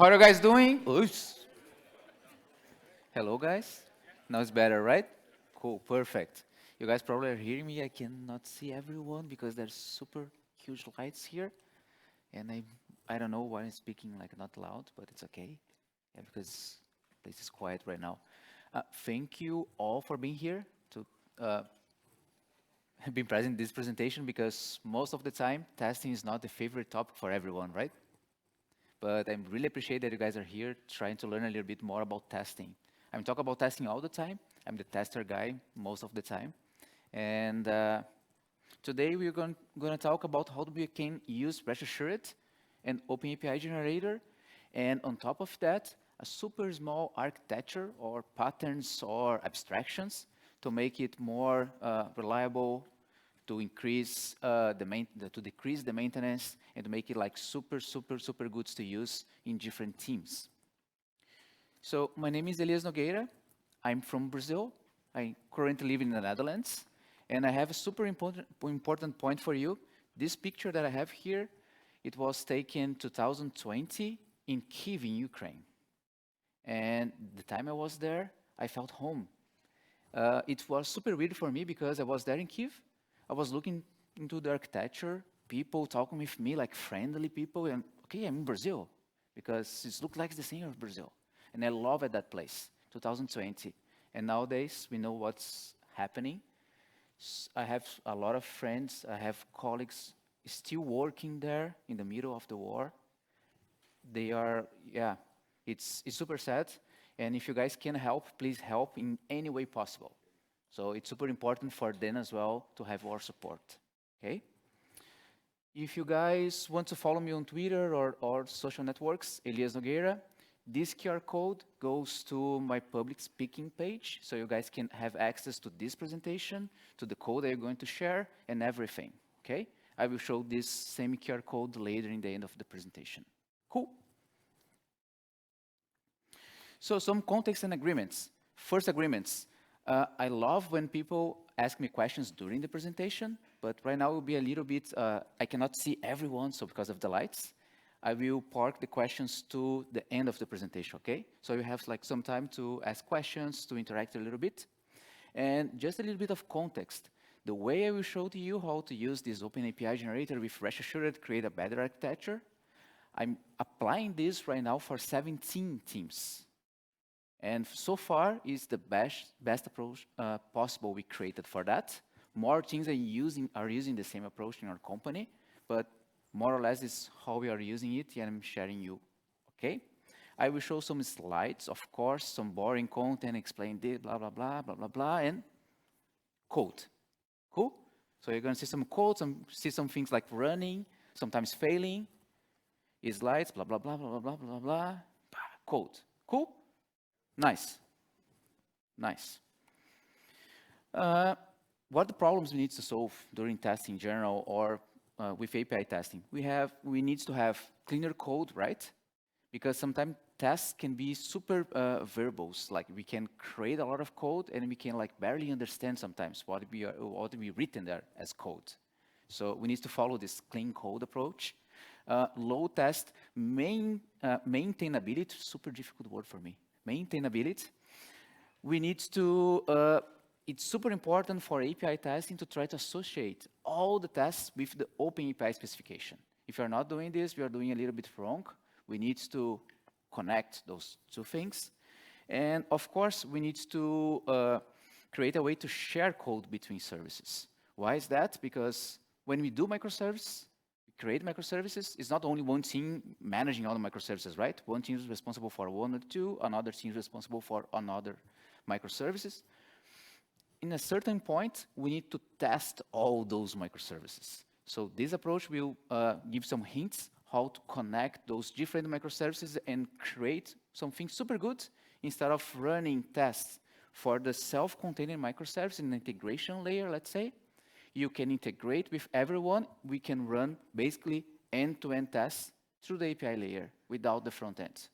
How are you guys doing? Oops. Hello, guys. Now it's better, right? Cool, perfect. You guys probably are hearing me. I cannot see everyone because there's super huge lights here, and I don't know why I'm speaking like not loud, but it's okay. Yeah, because this is quiet right now. Thank you all for being here to uh, be present in this presentation because most of the time testing is not the favorite topic for everyone, right? But I really appreciate that you guys are here trying to learn a little bit more about testing. I'm talking about testing all the time. I'm the tester guy most of the time. And today we're going to talk about how we can use Rest-Assured and OpenAPI generator. And on top of that, a super small architecture or patterns or abstractions to make it more reliable, to increase to decrease the maintenance and to make it like super good to use in different teams. So my name is Elias Nogueira. I'm from Brazil. I currently live in the Netherlands. And I have a super important point for you. This picture that I have here, it was taken 2020 in Kyiv in Ukraine. And the time I was there, I felt home. It was super weird for me because I was there in Kyiv. I was looking into the architecture, people talking with me like friendly people, and okay, I'm in Brazil because it looked like the same of Brazil. And I love that place, 2020. And nowadays, we know what's happening. I have a lot of friends, I have colleagues still working there in the middle of the war. They are, yeah, it's super sad. And if you guys can help, please help in any way possible. So it's super important for them as well to have our support, okay? If you guys want to follow me on Twitter or social networks, Elias Nogueira, this QR code goes to my public speaking page, so you guys can have access to this presentation, to the code that you're going to share, and everything, okay? I will show this same QR code later in the end of the presentation. Cool. So some context and agreements. First agreements. I love when people ask me questions during the presentation, but right now it will be a little bit, I cannot see everyone, so because of the lights, I will park the questions to the end of the presentation, okay? So you have like some time to ask questions, to interact a little bit. And just a little bit of context. The way I will show to you how to use this OpenAPI generator with Rest-Assured to create a better architecture, I'm applying this right now for 17 teams. And so far, it's the best approach possible we created for that. More teams are using the same approach in our company, but more or less is how we are using it, and I'm sharing you, okay? I will show some slides, of course, some boring content, explain this, blah, blah, blah, blah, blah, blah, and code. Cool? So you're going to see some code, see some things like running, sometimes failing, slides, blah, blah, blah, blah, blah, blah, blah, blah, code. Cool? Nice. Nice. What the problems we need to solve during testing in general or with API testing? We need to have cleaner code, right? Because sometimes tests can be super verbose. Like we can create a lot of code and we can like barely understand sometimes what we written there as code. So we need to follow this clean code approach. Low test, maintainability, super difficult word for me. Maintainability. We need to, it's super important for API testing to try to associate all the tests with the OpenAPI specification. If you're not doing this, we are doing a little bit wrong. We need to connect those two things. And of course, we need to create a way to share code between services. Why is that? Because when we do microservices, create microservices, it's not only one team managing all the microservices, right? One team is responsible for one or two, another team is responsible for another microservices. In a certain point, we need to test all those microservices. So this approach will give some hints how to connect those different microservices and create something super good instead of running tests for the self-contained microservice in the integration layer, let's say. You can integrate with everyone. We can run basically end-to-end tests through the API layer without the front end.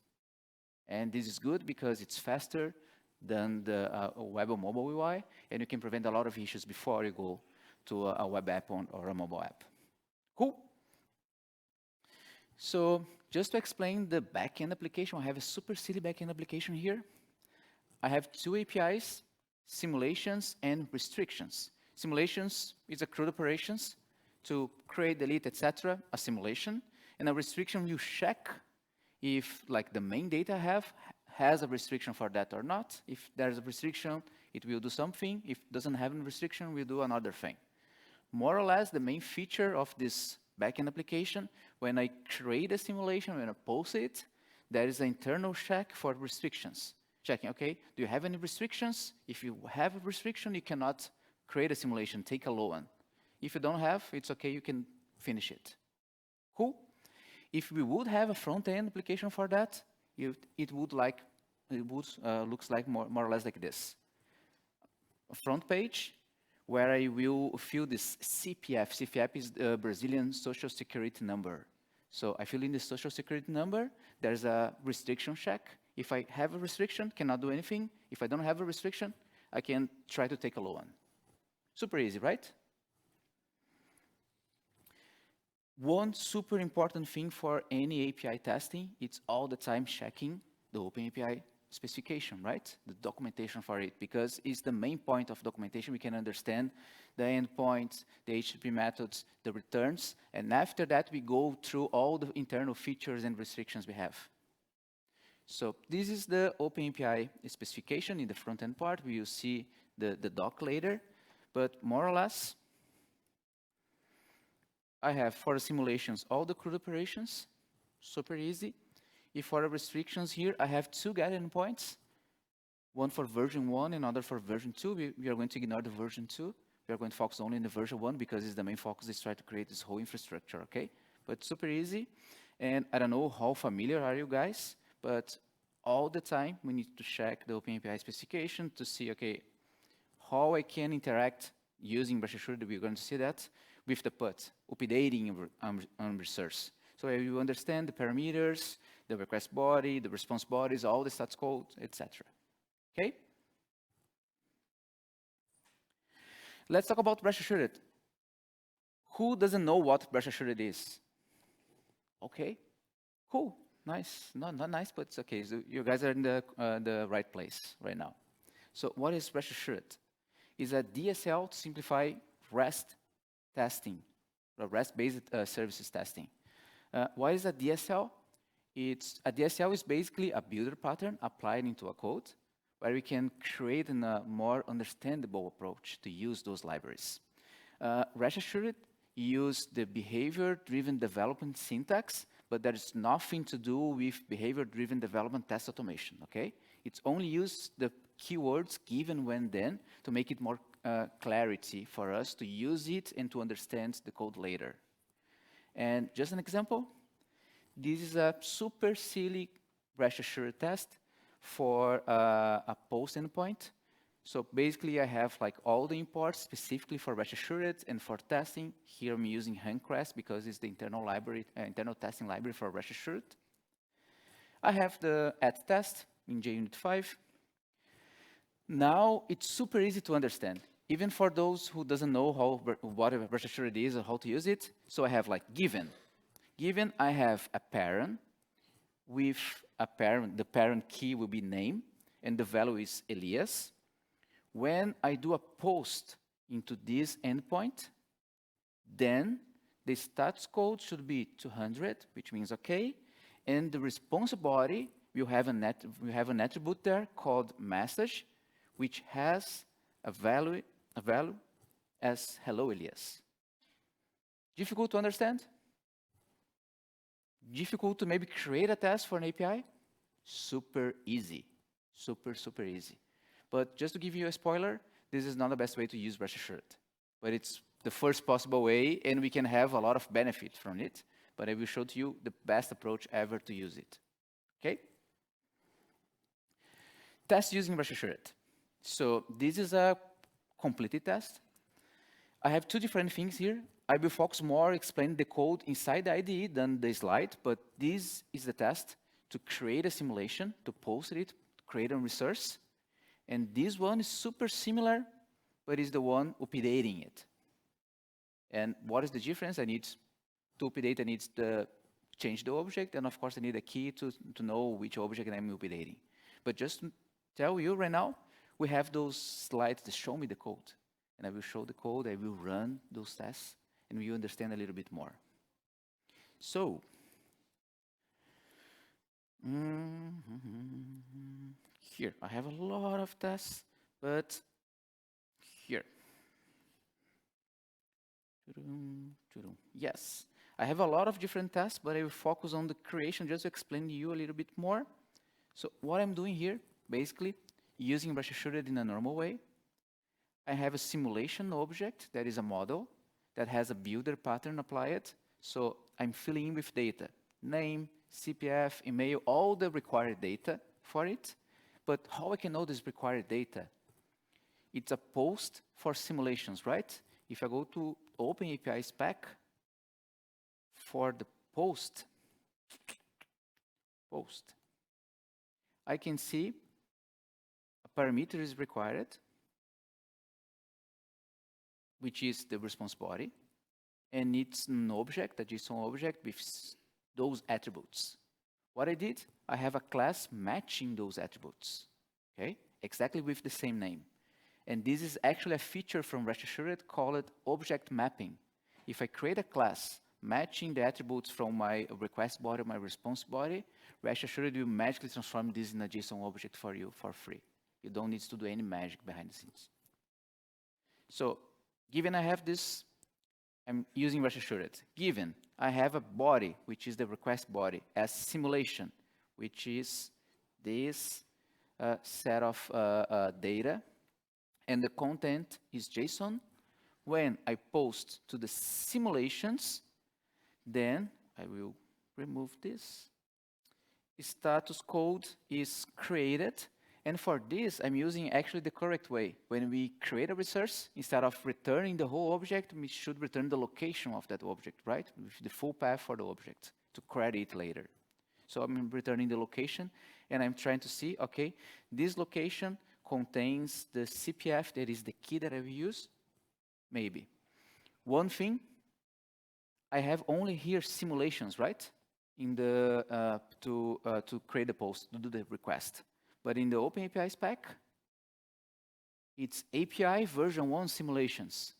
And this is good because it's faster than the web or mobile UI, and you can prevent a lot of issues before you go to a web app or a mobile app. Cool. So just to explain the backend application, I have a super silly backend application here. I have two APIs, simulations and restrictions. Simulations is a CRUD operations to create, delete, etc., a simulation. And a restriction will check if like the main data I have has a restriction for that or not. If there's a restriction, it will do something. If it doesn't have a restriction, we'll do another thing. More or less, the main feature of this backend application, when I create a simulation, when I post it, there is an internal check for restrictions. Checking, okay, do you have any restrictions? If you have a restriction, you cannot create a simulation, take a low one. If you don't have, it's okay, you can finish it. Cool. If we would have a front-end application for that, it would looks like more or less like this. A front page where I will fill this CPF. CPF is the Brazilian Social Security number. So I fill in the Social Security number. There's a restriction check. If I have a restriction, cannot do anything. If I don't have a restriction, I can try to take a low one. Super easy, right? One super important thing for any API testing, it's all the time checking the OpenAPI specification, right? The documentation for it, because it's the main point of documentation. We can understand the endpoints, the HTTP methods, the returns, and after that, we go through all the internal features and restrictions we have. So this is the OpenAPI specification in the front-end part. We will see the doc later, but more or less, I have for the simulations all the CRUD operations, super easy. If for the restrictions here, I have two get endpoints, one for version 1 and another for version 2. We are going to ignore the version 2. We are going to focus only on the version 1 because it's the main focus is try to create this whole infrastructure, okay? But super easy. And I don't know how familiar are you guys, but all the time we need to check the OpenAPI specification to see, okay, how I can interact using Rest-Assured, we're going to see that, with the PUT, updating on resource. So you understand the parameters, the request body, the response bodies, all the stats code, etc. Okay? Let's talk about Rest-Assured. Who doesn't know what Rest-Assured is? Okay, cool, nice. Not nice, but it's okay. So you guys are in the right place right now. So what is Rest-Assured? It's a DSL to simplify REST testing, REST-based services testing. What is a DSL? A DSL is basically a builder pattern applied into a code where we can create a more understandable approach to use those libraries. Rest-Assured use the behavior-driven development syntax, but there is nothing to do with behavior-driven development test automation, okay? It's only use the keywords given when then to make it more clarity for us to use it and to understand the code later. And just an example, this is a super silly Rest-Assured test for a post endpoint. So basically I have like all the imports specifically for Rest-Assured and for testing. Here I'm using Handcrest because it's the internal library, internal testing library for Rest-Assured. I have the add test in JUnit 5. Now it's super easy to understand, even for those who doesn't know what a Rest-Assured is or how to use it. So I have like given. Given I have a parent with a parent, the parent key will be name and the value is Elias. When I do a post into this endpoint, then the stats code should be 200, which means okay, and the response body will have an attribute there called message, which has a value as hello Elias. Difficult to understand? Difficult to maybe create a test for an API? Super easy, super easy. But just to give you a spoiler, this is not the best way to use Rest-Assured, but it's the first possible way, and we can have a lot of benefit from it, but I will show to you the best approach ever to use it, okay? Test using Rest-Assured. So this is a completed test. I have two different things here. I will focus more explaining the code inside the IDE than the slide, but this is the test to create a simulation, to post it, create a resource. And this one is super similar, but is the one updating it. And what is the difference? To update, I need the change the object, and of course I need a key to know which object I'm updating. But just to tell you right now, we have those slides that show me the code. And I will show the code, I will run those tests, and we understand a little bit more. So, here, I have a lot of tests, but here. Yes, I have a lot of different tests, but I will focus on the creation just to explain to you a little bit more. So what I'm doing here, basically, using Rest-Assured in a normal way, I have a simulation object that is a model that has a builder pattern applied. So I'm filling in with data, name, CPF, email, all the required data for it. But how I can know this required data? It's a post for simulations, right? If I go to OpenAPI spec for the post, I can see a parameter is required, which is the response body, and it's an object, a JSON object with those attributes. What I did, I have a class matching those attributes, okay? Exactly with the same name. And this is actually a feature from Rest-Assured called object mapping. If I create a class matching the attributes from my request body, my response body, Rest-Assured will magically transform this in a JSON object for you for free. You don't need to do any magic behind the scenes. So, given I have this, I'm using Rest-Assured. Given I have a body, which is the request body, as simulation, which is this set of data, and the content is JSON. When I post to the simulations, then I will remove this. Status code is created. And for this, I'm using actually the correct way. When we create a resource, instead of returning the whole object, we should return the location of that object, right? With the full path for the object to create it later. So I'm returning the location, and I'm trying to see, okay, this location contains the CPF, that is the key that I will use? Maybe. One thing, I have only here simulations, right? In the, to create the post, to do the request. But in the OpenAPI spec, it's API version 1 simulations.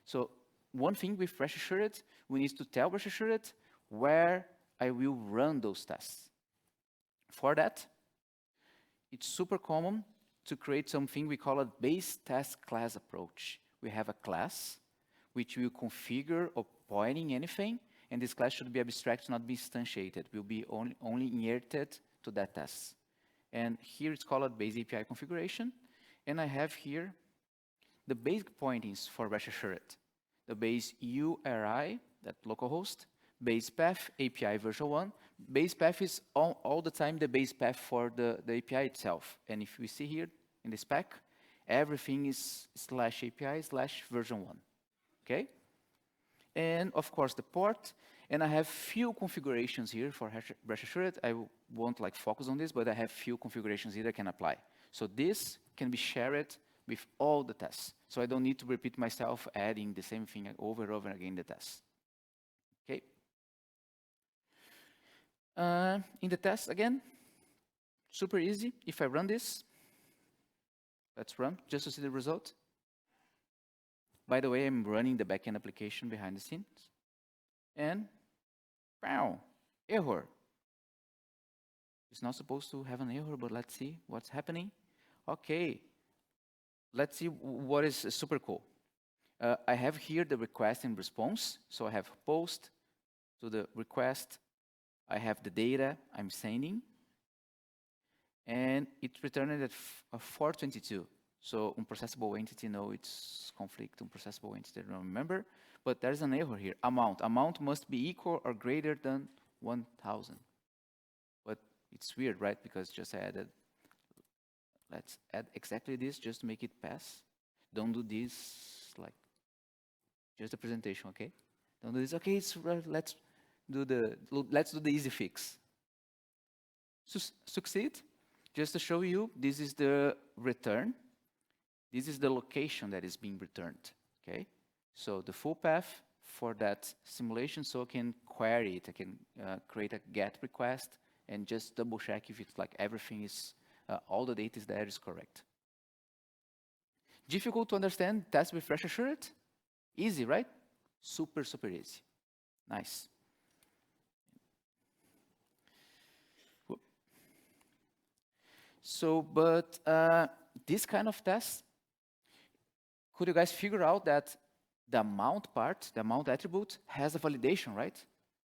So one thing with Rest-Assured, we need to tell Rest-Assured where I will run those tests. For that, it's super common to create something we call a base test class approach. We have a class which will configure or pointing anything, and this class should be abstract, not be instantiated. Will be only inherited to that test. And here it's called base API configuration. And I have here the basic pointings for Rest-Assured. The base URI, that localhost, base path, API version 1. Base path is all the time the base path for the API itself. And if we see here in the spec, everything is /API/version 1. Okay? And of course the port. And I have few configurations here for Rest-Assured. I won't like focus on this, but I have few configurations here that can apply. So this can be shared with all the tests. So I don't need to repeat myself adding the same thing over and over again in the tests. Okay. In the test again, super easy. If I run this, let's run just to see the result. By the way, I'm running the backend application behind the scenes. And wow, error. It's not supposed to have an error, but let's see what's happening. Okay, let's see what is super cool. I have here the request and response. So I have post to the request. I have the data I'm sending. And it returned at 422. So unprocessable entity, no, it's conflict, unprocessable entity, I don't remember. But there's an error here, amount. Amount must be equal or greater than 1,000. But it's weird, right? Because just added, let's add exactly this just to make it pass. Don't do this like, just a presentation, okay? Don't do this, okay, let's do the easy fix. Succeed, just to show you, this is the return. This is the location that is being returned, okay? So the full path for that simulation, so I can query it. I can create a GET request and just double check if it's like everything is, all the data is there is correct. Difficult to understand, test with Rest-Assured? Easy, right? Super, super easy. Nice. So, but this kind of test, could you guys figure out that the amount part, the amount attribute, has a validation, right?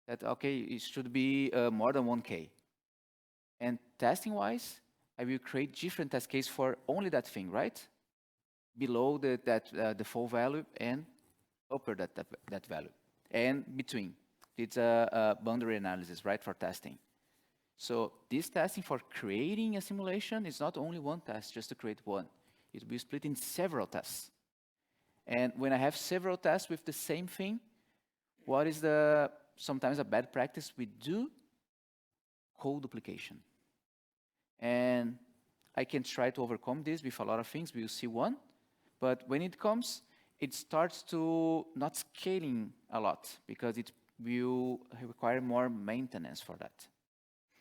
That, okay, it should be more than 1K. And testing-wise, I will create different test case for only that thing, right? Below the default value and upper that value. And between. It's a boundary analysis, right, for testing. So this testing for creating a simulation is not only one test, just to create one. It will be split in several tests. And when I have several tests with the same thing, what is sometimes a bad practice? We do code duplication. And I can try to overcome this with a lot of things. We will see one. But when it comes, it starts to not scaling a lot because it will require more maintenance for that.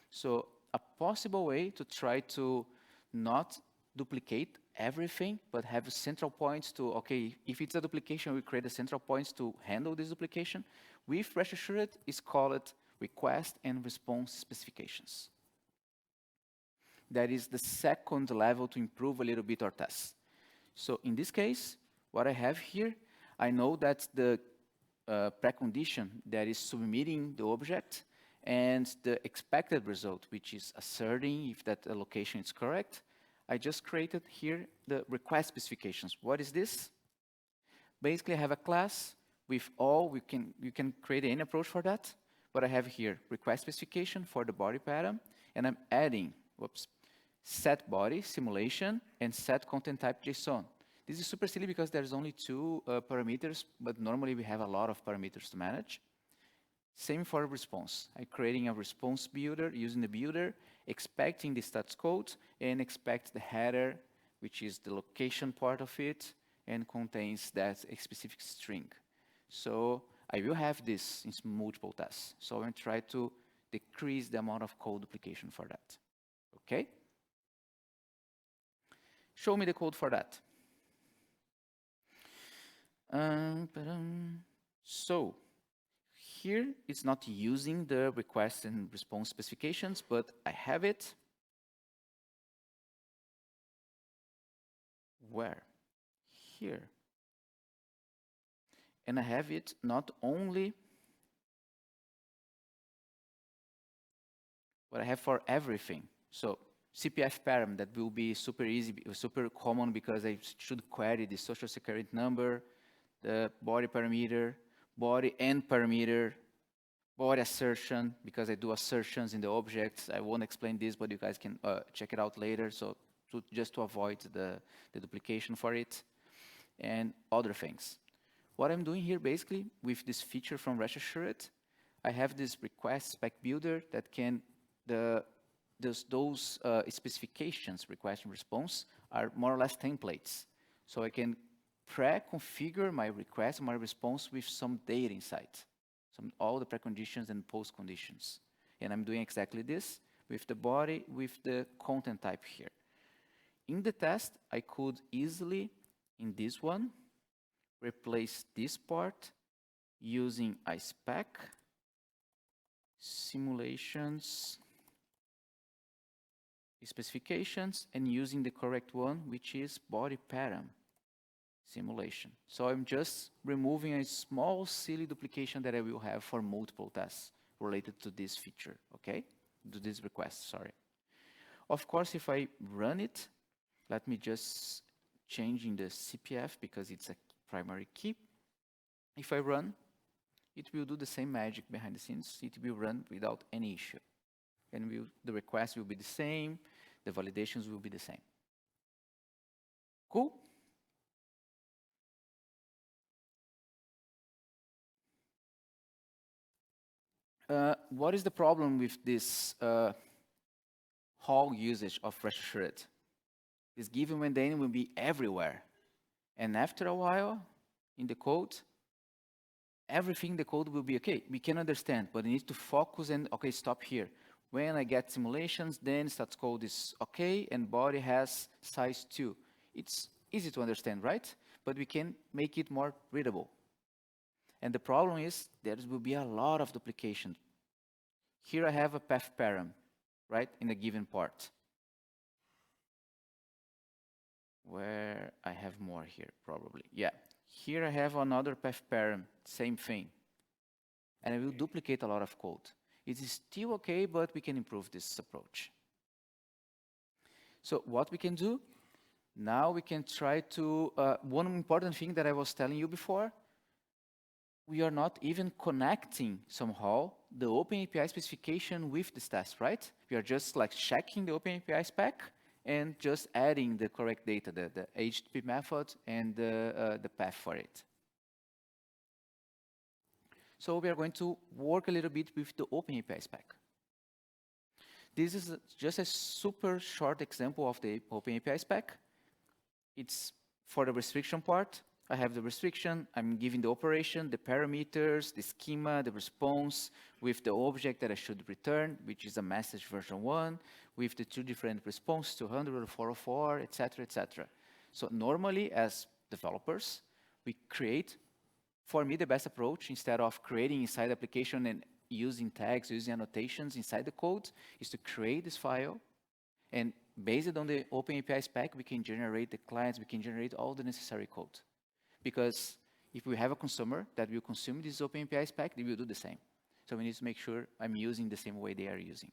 So a possible way to try to not duplicate everything, but have central points to, okay, if it's a duplication, we create a central points to handle this duplication. With Rest-Assured, is called request and response specifications. That is the second level to improve a little bit our tests. So in this case, what I have here, I know that the precondition that is submitting the object and the expected result, which is asserting if that allocation is correct. I just created here the request specifications. What is this? Basically, I have a class with all, you can create any approach for that, but I have here request specification for the body pattern, and I'm adding, set body simulation and set content type JSON. This is super silly because there's only two parameters, but normally we have a lot of parameters to manage. Same for response. I'm creating a response builder using the builder, expecting the stats code, and expect the header, which is the location part of it, and contains that specific string. So I will have this in multiple tests. So I'm going to try to decrease the amount of code duplication for that. Okay? Show me the code for that. So here it's not using the request and response specifications, but I have it. Where? Here. And I have it not only, but I have for everything. So CPF param, that will be super easy, super common because I should query the social security number, the body parameter, body and parameter, body assertion, because I do assertions in the objects. I won't explain this, but you guys can check it out later. So just to avoid the duplication for it and other things. What I'm doing here basically with this feature from Rest-Assured, I have this request spec builder that can, those specifications, request and response, are more or less templates. So I can pre-configure my request and my response with some data inside. All the preconditions and post conditions. And I'm doing exactly this with the body, with the content type here. In the test, I could easily, in this one, replace this part using a spec, simulations, specifications, and using the correct one, which is body pattern simulation. So I'm just removing a small silly duplication that I will have for multiple tests related to this feature, okay? To this request, sorry. Of course, if I run it, let me just change in the CPF because it's a primary key. If I run, it will do the same magic behind the scenes. It will run without any issue. And the request will be the same, the validations will be the same. Cool? What is the problem with this whole usage of Rest-Assured? This given mundane will be everywhere. And after a while, in the code, everything in the code will be okay. We can understand, but we need to focus and, okay, stop here. When I get simulations, then status code is okay, and body has size 2. It's easy to understand, right? But we can make it more readable. And the problem is there will be a lot of duplication. Here I have a path param, right, in a given part. Where I have more here, probably. Yeah. Here I have another path param, same thing. And I will duplicate a lot of code. It is still okay, but we can improve this approach. So what we can do, now we can try to, one important thing that I was telling you before, we are not even connecting somehow the OpenAPI specification with this test, right? We are just like checking the OpenAPI spec and just adding the correct data, the HTTP method and the path for it. So we are going to work a little bit with the OpenAPI spec. This is just a super short example of the OpenAPI spec. It's for the restriction part. I have the restriction, I'm giving the operation, the parameters, the schema, the response, with the object that I should return, which is a message version 1, with the 2 different responses, 200 or 404, etc., etc. So normally, as developers, we create, for me, the best approach, instead of creating inside the application and using tags, using annotations inside the code, is to create this file, and based on the OpenAPI spec, we can generate the clients, we can generate all the necessary code. Because if we have a consumer that will consume this OpenAPI spec, they will do the same. So we need to make sure I'm using the same way they are using.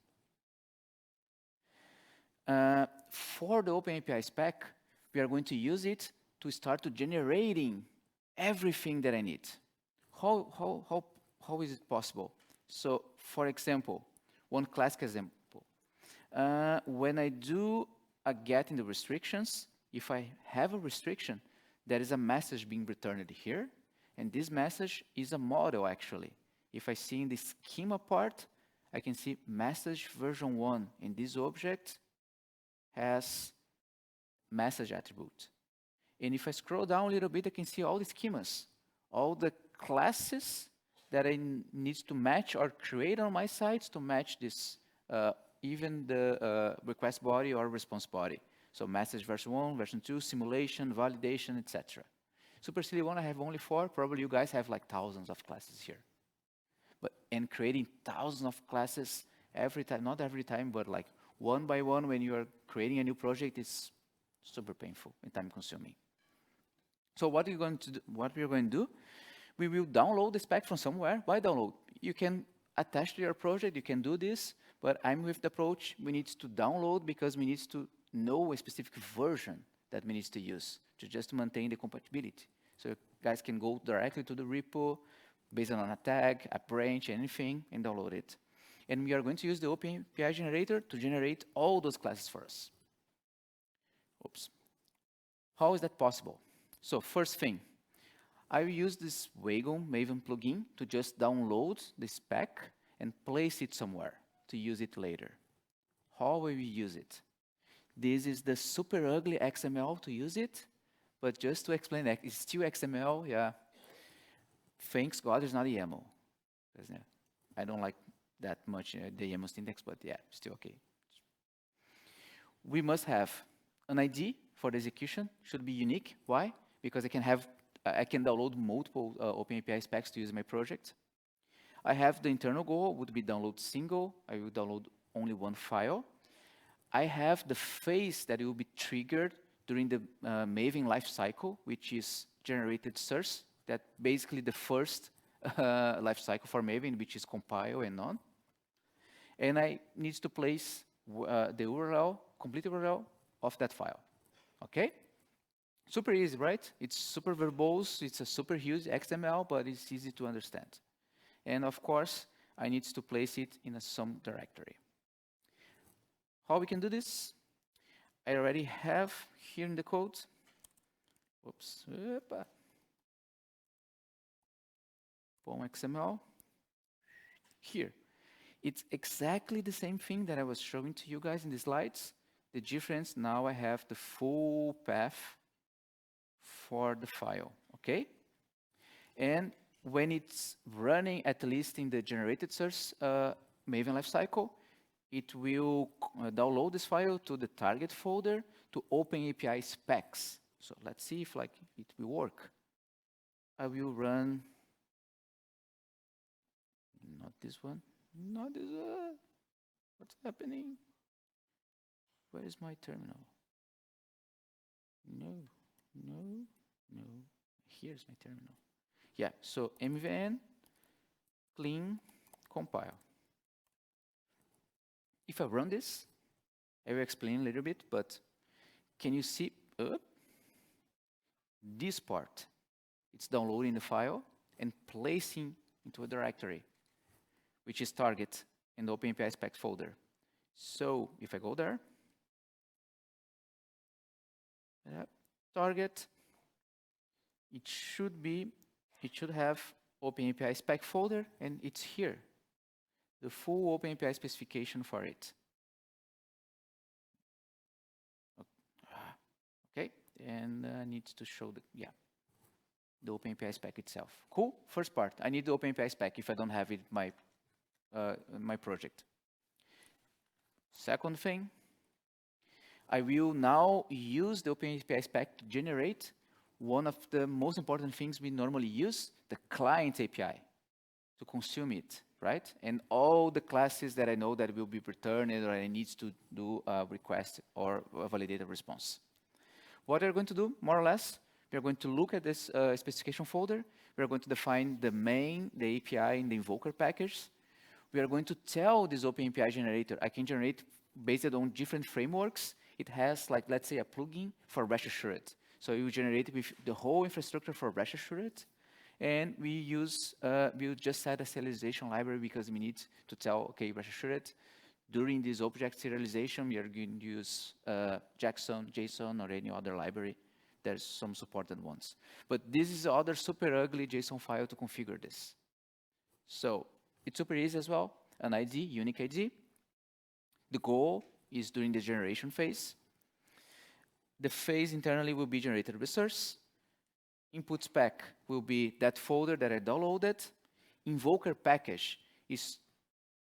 For the OpenAPI spec, we are going to use it to start to generating everything that I need. How is it possible? So, for example, one classic example. When I do a get in the restrictions, if I have a restriction, there is a message being returned here, and this message is a model, actually. If I see in the schema part, I can see message version 1, and this object has message attribute. And if I scroll down a little bit, I can see all the schemas, all the classes that I need to match or create on my side to match this, even the request body or response body. So message version 1, version 2, simulation, validation, etc. Super silly one, I have only 4. Probably you guys have like thousands of classes here. And creating thousands of classes every time, not every time, but like one by one when you are creating a new project, is super painful and time consuming. So what we're going to do, we will download the spec from somewhere. Why download? You can attach to your project, you can do this, but I'm with the approach, we need to download because we need to know a specific version that we need to use to just maintain the compatibility. So you guys can go directly to the repo based on a tag, a branch, anything, and download it. And we are going to use the OpenAPI generator to generate all those classes for us. Oops. How is that possible? So first thing, I will use this Wagon Maven plugin to just download the spec and place it somewhere to use it later. How will we use it? This is the super ugly XML to use it, but just to explain that, it's still XML, yeah. Thanks God it's not YAML. I don't like that much the YAML syntax, but yeah, still okay. We must have an ID for the execution, should be unique. Why? Because I can download multiple OpenAPI specs to use in my project. I have the internal goal, would be download single. I will download only one file. I have the phase that will be triggered during the Maven lifecycle, which is generated source, that basically the first lifecycle for Maven, which is compile and on. And I need to place the URL, complete URL of that file. Okay? Super easy, right? It's super verbose, it's a super huge XML, but it's easy to understand. And of course, I need to place it in some directory. How we can do this? I already have here in the code. Oops. XML. Here. It's exactly the same thing that I was showing to you guys in the slides. The difference, now I have the full path for the file, okay? And when it's running, at least in the generated source Maven lifecycle, it will download this file to the target folder to OpenAPI specs. So let's see if it will work. I will run, not this one, not this one. What's happening? Where is my terminal? No, no, no. Here's my terminal. Yeah, so mvn clean compile. If I run this, I will explain a little bit, but can you see this part? It's downloading the file and placing into a directory, which is target in the OpenAPI spec folder. So if I go there, target, it should have OpenAPI spec folder, and it's here, the full OpenAPI specification for it. Okay, and needs to show the OpenAPI spec itself. Cool. First part, I need the OpenAPI spec if I don't have it in my project. Second thing, I will now use the OpenAPI spec to generate one of the most important things we normally use, the client API, to consume it, right? And all the classes that I know that will be returned or I need to do a request or a validated response. What we're going to do, more or less, we're going to look at this specification folder. We're going to define the main, the API, and the invoker package. We are going to tell this OpenAPI generator, I can generate based on different frameworks. It has, like, let's say, a plugin for Rest-Assured. So you generate with the whole infrastructure for Rest-Assured. And we just add a serialization library because we need to tell, okay, Rest-Assured, during this object serialization, we are going to use Jackson, JSON, or any other library. There's some supported ones. But this is other super ugly JSON file to configure this. So it's super easy as well. An ID, unique ID. The goal is during the generation phase. The phase internally will be generated resource. Input spec will be that folder that I downloaded. Invoker package is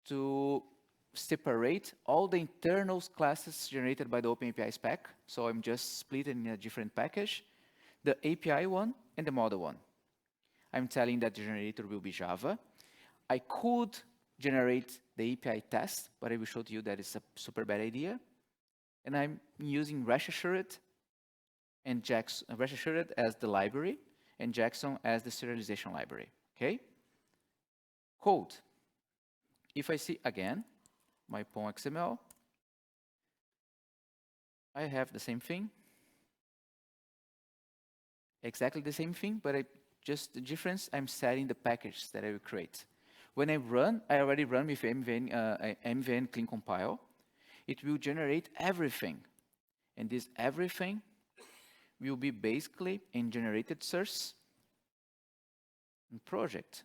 to separate all the internal classes generated by the OpenAPI spec. So I'm just splitting in a different package. The API one and the model one. I'm telling that the generator will be Java. I could generate the API test, but I will show to you that it's a super bad idea. And I'm using Rest-Assured and Rest-Assured as the library and Jackson as the serialization library, okay? Code. If I see again, my POM XML, I have the same thing. Exactly the same thing, but just the difference, I'm setting the package that I will create. When I run, I already run with mvn clean compile. It will generate everything. And this everything will be basically in generated source and project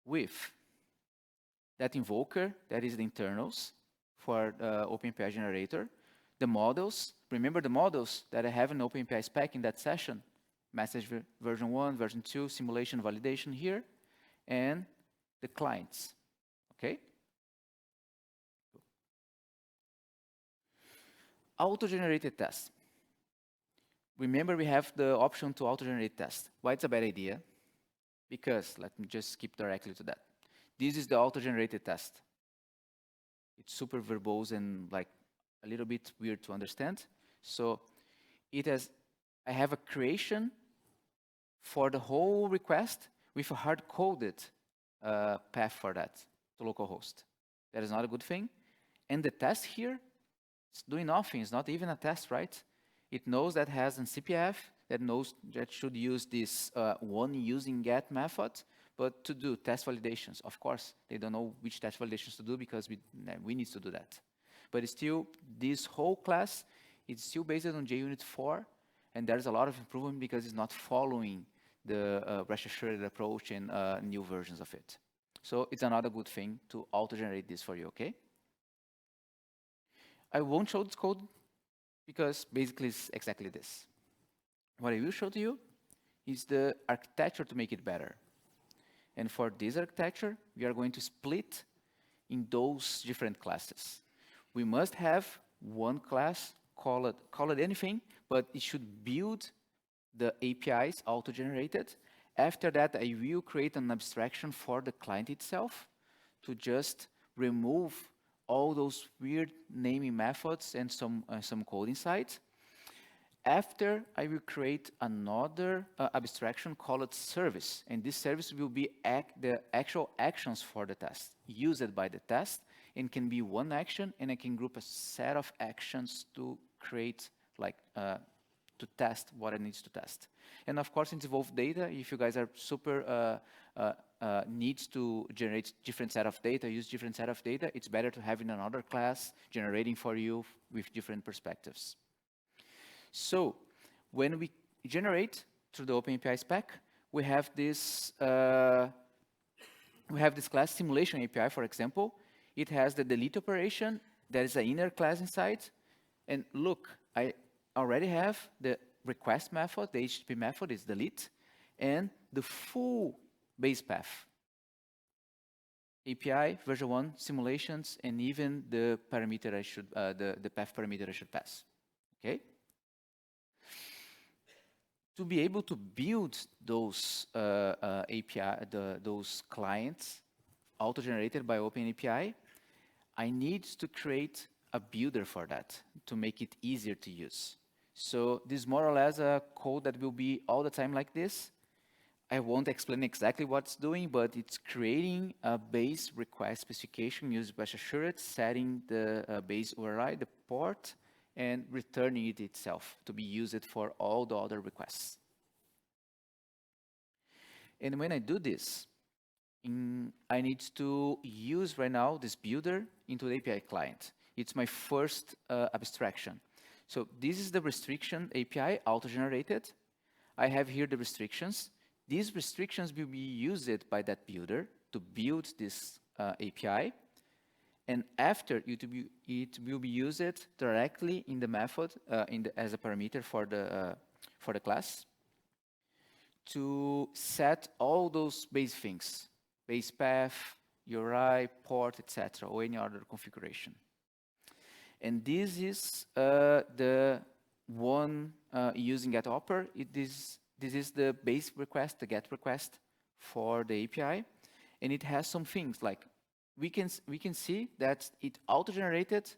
with that invoker, that is the internals for the OpenAPI generator, the models. Remember the models that I have in OpenAPI spec in that session, message version 1, version 2, simulation, validation here, and the clients, okay? Auto-generated test. Remember, we have the option to auto-generate test. Why it's a bad idea? Because, let me just skip directly to that. This is the auto-generated test. It's super verbose and like a little bit weird to understand. So I have a creation for the whole request with a hard-coded path for that to localhost. That is not a good thing. And the test here, it's doing nothing. It's not even a test, right? It knows that has an CPF that knows that should use this one using get method, but to do test validations. Of course, they don't know which test validations to do because we need to do that. But it's still, this whole class, it's still based on JUnit 4, and there's a lot of improvement because it's not following the Rest-Assured approach and new versions of it. So it's another good thing to auto-generate this for you, okay? I won't show this code because basically it's exactly this. What I will show to you is the architecture to make it better. And for this architecture, we are going to split in those different classes. We must have one class, call it anything, but it should build the APIs auto-generated. After that, I will create an abstraction for the client itself to just remove all those weird naming methods and some code inside. After, I will create another abstraction called service, and this service will be the actual actions for the test, used by the test, and can be one action, and I can group a set of actions to create, like, to test what it needs to test. And of course, it involves data. If you guys are super needs to generate different set of data, use different set of data, it's better to have in another class generating for you with different perspectives. So when we generate through the OpenAPI spec, we have this class simulation API, for example. It has the delete operation. There is an inner class inside. And look, I already have the request method, the HTTP method is delete, and the full base path. API, version 1, simulations, and even the parameter I should, the path parameter I should pass. Okay? To be able to build those those clients auto-generated by OpenAPI, I need to create a builder for that to make it easier to use. So this is more or less a code that will be all the time like this. I won't explain exactly what it's doing, but it's creating a base request specification using Rest-Assured, setting the base URI, the port, and returning it itself to be used for all the other requests. And when I do this, I need to use right now this builder into the API client. It's my first abstraction. So this is the restriction API, auto-generated. I have here the restrictions. These restrictions will be used by that builder to build this API. And after, it will be used directly in the method as a parameter for the class to set all those base things, base path, URI, port, etc., or any other configuration. And this is the one using getOper. This is the base request, the get request for the API, and it has some things like we can see that it auto-generated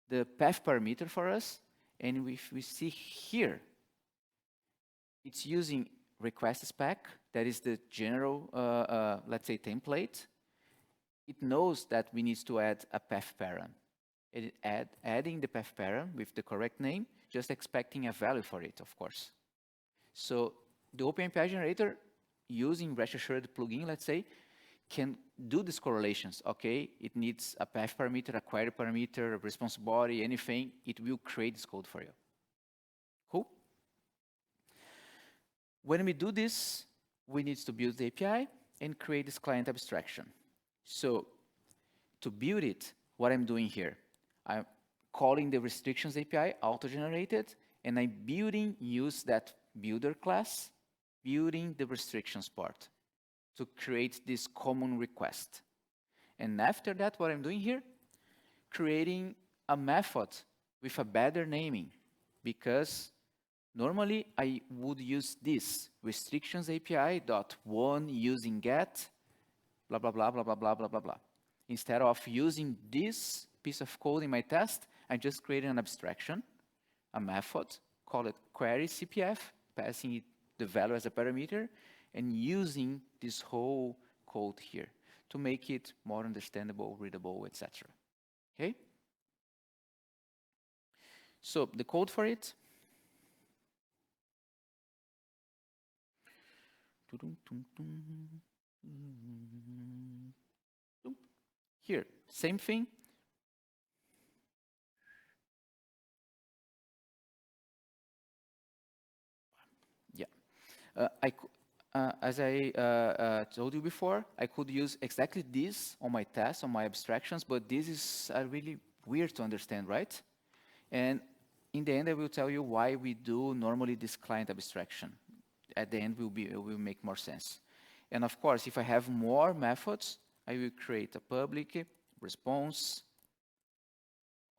the path parameter for us, and if we see here, it's using request spec, that is the general, let's say, template. It knows that we need to add a path parent. Adding the path parent with the correct name, just expecting a value for it, of course. So the OpenAPI generator, using Rest-Assured plugin, let's say, can do these correlations. Okay, it needs a path parameter, a query parameter, a response body, anything. It will create this code for you. Cool? When we do this, we need to build the API and create this client abstraction. So to build it, what I'm doing here, I'm calling the restrictions API, auto-generated, and I'm use that builder class, building the restrictions part to create this common request. And after that, what I'm doing here, creating a method with a better naming, because normally I would use this restrictions API .one using get, blah, blah, blah, blah, blah, blah, blah, blah, blah. Instead of using this piece of code in my test, I just created an abstraction, a method, call it query CPF, passing it the value as a parameter, and using this whole code here to make it more understandable, readable, etc. Okay? So the code for it. Here, same thing. Yeah. As I told you before, I could use exactly this on my tests, on my abstractions, but this is really weird to understand, right? And in the end, I will tell you why we do normally this client abstraction. at the end it will make more sense. And of course, if I have more methods, I will create a public response,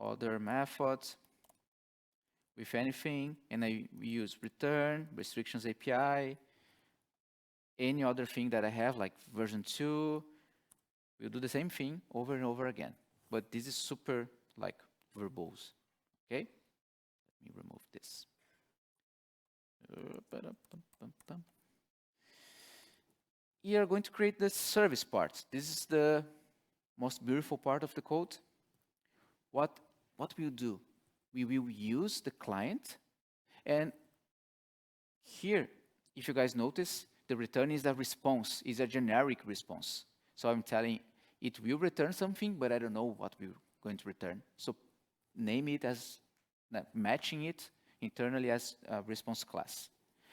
other methods with anything, and I use return, restrictions API, any other thing that I have, like version 2, we'll do the same thing over and over again. But this is super like verbose, okay? Let me remove this. We are going to create the service part. This is the most beautiful part of the code. What we'll do, we will use the client, and here, if you guys notice, the return is a response, is a generic response. So I'm telling it will return something, but I don't know what we're going to return. So name it as, matching it internally as a response class.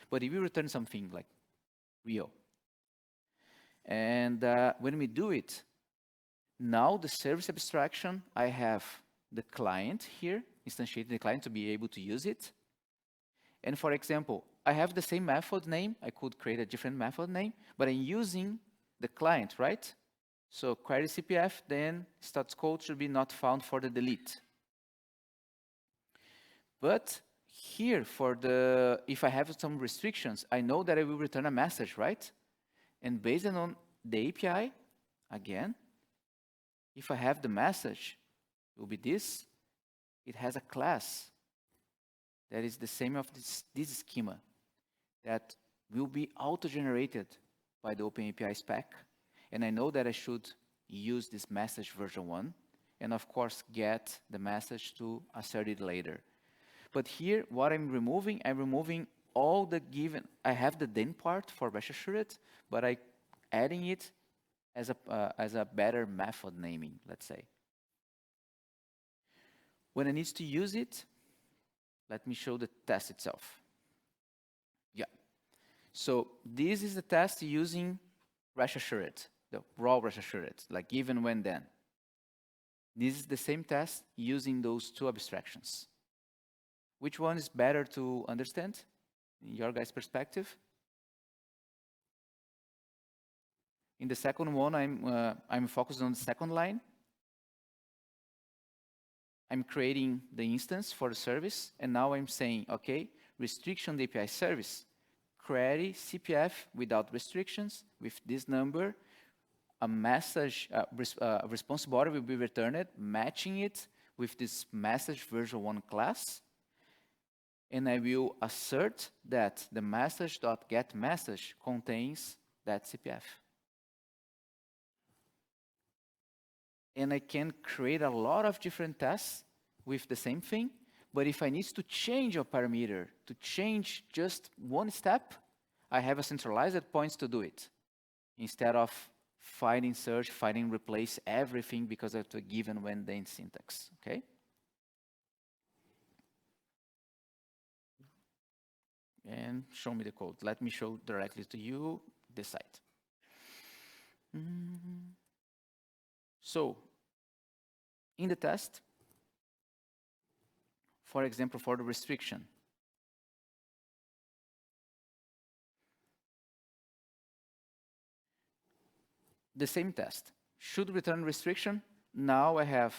But it will return something like real. And when we do it, now the service abstraction, I have the client here, instantiating the client to be able to use it. And for example, I have the same method name. I could create a different method name, but I'm using the client, right? So query CPF, then status code should be not found for the delete. But here, if I have some restrictions, I know that I will return a message, right? And based on the API, again, if I have the message, it will be this. It has a class that is the same of this schema that will be auto-generated by the OpenAPI spec. And I know that I should use this message version 1, and of course get the message to assert it later. But here, what I'm removing all the given. I have the then part for Rest-Assured, but I adding it as a better method naming, let's say. When I need to use it, let me show the test itself. Yeah. So this is the test using Rest-Assured, the raw Rest-Assured, like even when then. This is the same test using those two abstractions. Which one is better to understand in your guys' perspective? In the second one, I'm focused on the second line. I'm creating the instance for the service, and now I'm saying, okay, restriction the API service, query CPF without restrictions with this number, a message, response body will be returned, matching it with this message version 1 class, and I will assert that the message.getMessage contains that CPF. And I can create a lot of different tests with the same thing, but if I need to change a parameter, to change just one step, I have a centralized points to do it, instead of finding search, finding replace everything because of the given when then syntax, okay? And show me the code. Let me show directly to you the site. So, in the test, for example, for the restriction, the same test should return restriction. Now I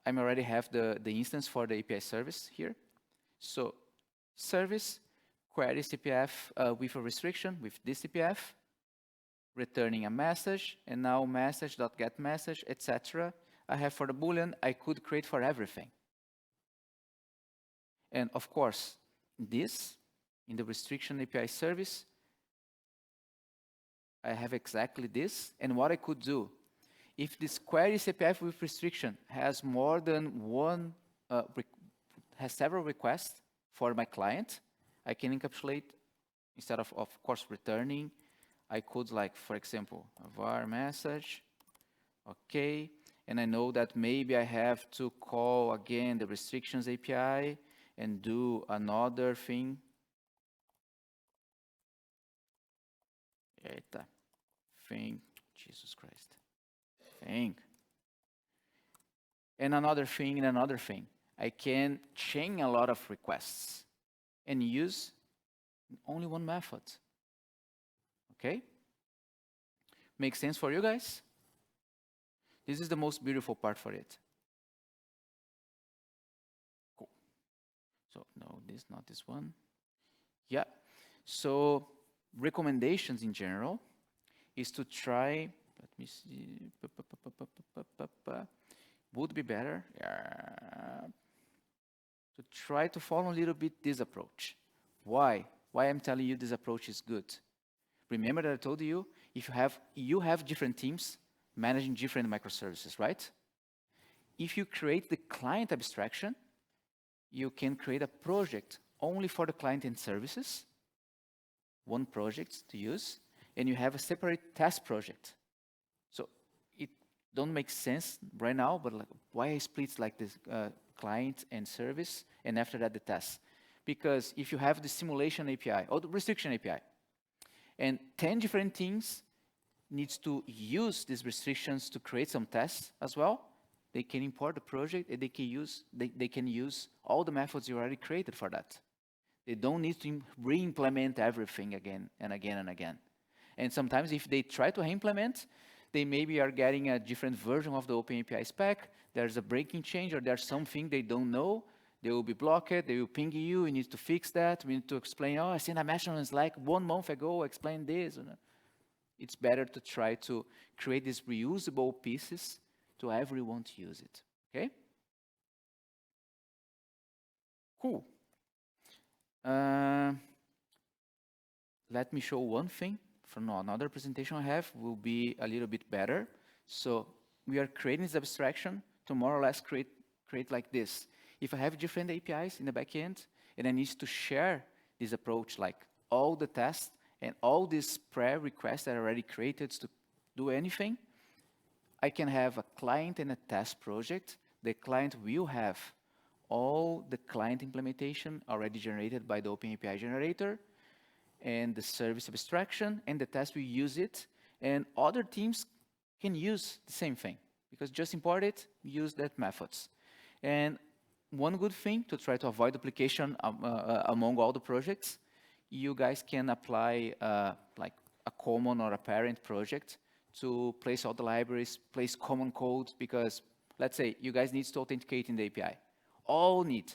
already have the instance for the API service here. So, service query CPF with a restriction with this CPF, returning a message, and now message.getMessage, etc. I have for the Boolean, I could create for everything. And of course, this, in the restriction API service, I have exactly this. And what I could do, if this query CPF with restriction has more than one, has several requests for my client, I can encapsulate, instead of course, returning, I could, like, for example, var message, okay, and I know that maybe I have to call again the restrictions API and do another thing. Eita, thing, Jesus Christ, thing. And another thing and another thing. I can chain a lot of requests and use only one method. Okay? Makes sense for you guys? This is the most beautiful part for it. Cool. So no, this not this one. Yeah. So recommendations in general is to try, let me see, would be better to try to follow a little bit this approach. Why? Why I'm telling you this approach is good? Remember that I told you, if you have different teams managing different microservices, right? If you create the client abstraction, you can create a project only for the client and services, one project to use, and you have a separate test project. So it don't make sense right now, but like, why I split like this client and service, and after that the test? Because if you have the simulation API or the restriction API, and 10 different teams needs to use these restrictions to create some tests as well, they can import the project and they can use all the methods you already created for that. They don't need to re-implement everything again and again and again. And sometimes if they try to re-implement, they maybe are getting a different version of the OpenAPI spec, there's a breaking change or there's something they don't know, they will be blocked, they will ping you, you need to fix that, we need to explain, oh, I sent a message on Slack 1 month ago, explain this. It's better to try to create these reusable pieces to everyone to use it, okay? Cool. Let me show one thing from another presentation I have, will be a little bit better. So we are creating this abstraction to more or less create like this. If I have different APIs in the backend and I need to share this approach, like all the tests and all these pre-requests that are already created to do anything, I can have a client and a test project. The client will have all the client implementation already generated by the OpenAPI generator and the service abstraction, and the test will use it, and other teams can use the same thing, because just import it, use that methods. And one good thing to try to avoid duplication among all the projects, you guys can apply like a common or a parent project to place all the libraries, place common code, because let's say you guys need to authenticate in the API. All need.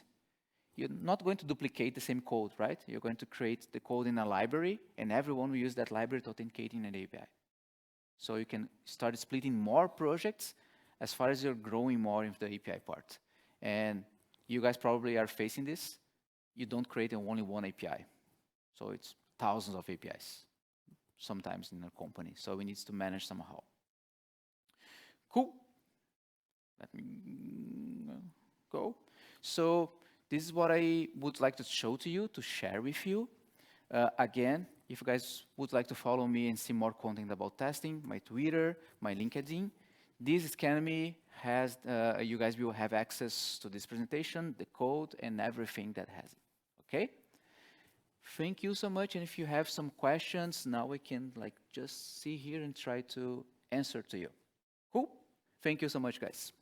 You're not going to duplicate the same code, right? You're going to create the code in a library, and everyone will use that library to authenticate in an API. So you can start splitting more projects as far as you're growing more in the API part. And you guys probably are facing this. You don't create only one API. So it's thousands of APIs sometimes in a company. So we need to manage somehow. Cool. Let me go. So this is what I would like to show to you, to share with you. Again, if you guys would like to follow me and see more content about testing, my Twitter, my LinkedIn, this Academy has, you guys will have access to this presentation, the code, and everything that has it, okay? Thank you so much, and if you have some questions, now we can like just see here and try to answer to you. Cool? Thank you so much, guys.